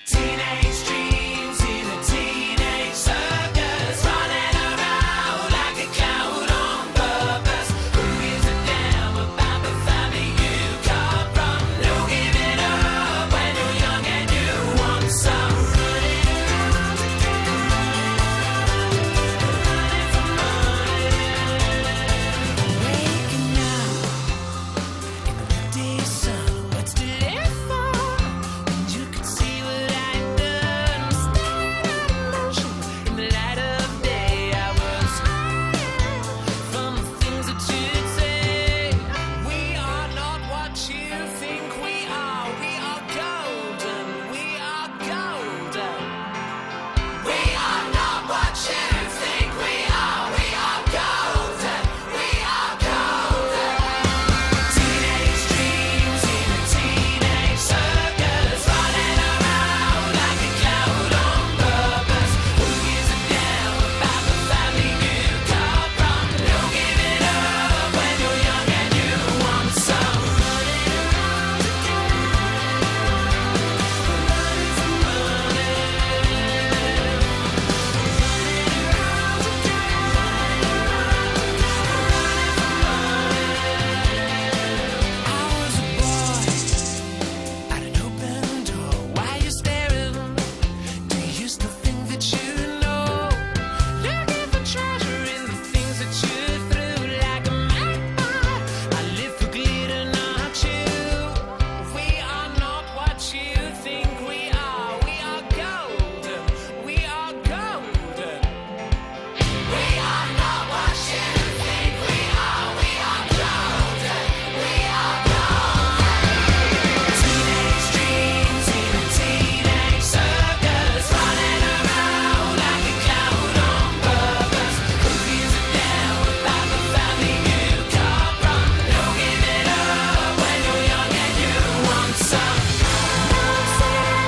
Teenage dreams in a teenage circus, running around like a clown on purpose. Who gives a damn about the family you come from? No giving up when you're young and you want some. Running around together, running for money. Waking up in the midday sun, what's to live for? And you could see what I'd done. Staring at emotion in the light of day. I was from the things that you'd say. We are not what you think we are. We are golden. We are golden. We are not what you think we are. We are golden. We are golden. Teenage dreams in a teenage circus, running around like a clown on purpose. Who gives a damn about the family you come from? No giving up when you're young and you want some. Running around together, running for money. I was a boy at an open door. Why you staring? Do you still think that you know? Looking for treasure in the things that you threw like a magpie. I live for glitter, not you. We are not what you think we are. We are golden. We are golden. We are not what you think we are. We are golden. We are golden. Teenage dreams in a teenage circus, running around like a clown on purpose. Who gives a damn about the family you come from? No giving up when you're young and you want some. I'm saying I'm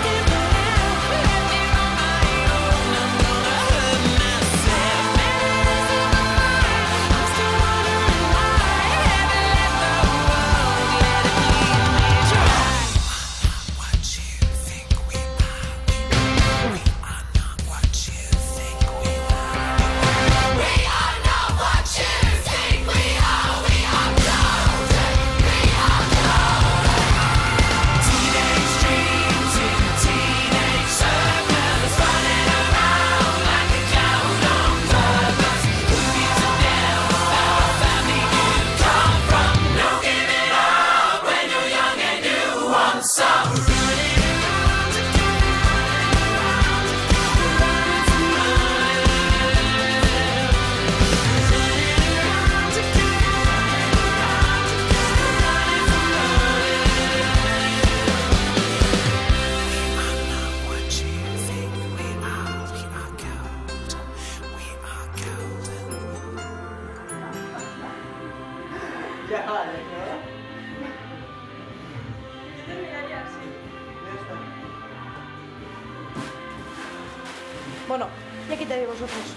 give up. Let me on my own. I'm gonna hurt myself. Memories in my mind. I'm still wondering why. Haven't let the world let it lead me dry. What you think we are. We are not what you think we are. We are not what you think we are. We are golden. We are golden. Teenage dreams in a teenage circus, running around like a clown on purpose. Who gives a damn about the family you come from? No giving up when you're young and you want some. Running around together, running for money. Running around together, running for money. We are not what you think we are. We are golden. We are golden. Ya, vale, ¿no? Yo terminaría así. Ya está. Bueno, ya quitaré vosotros.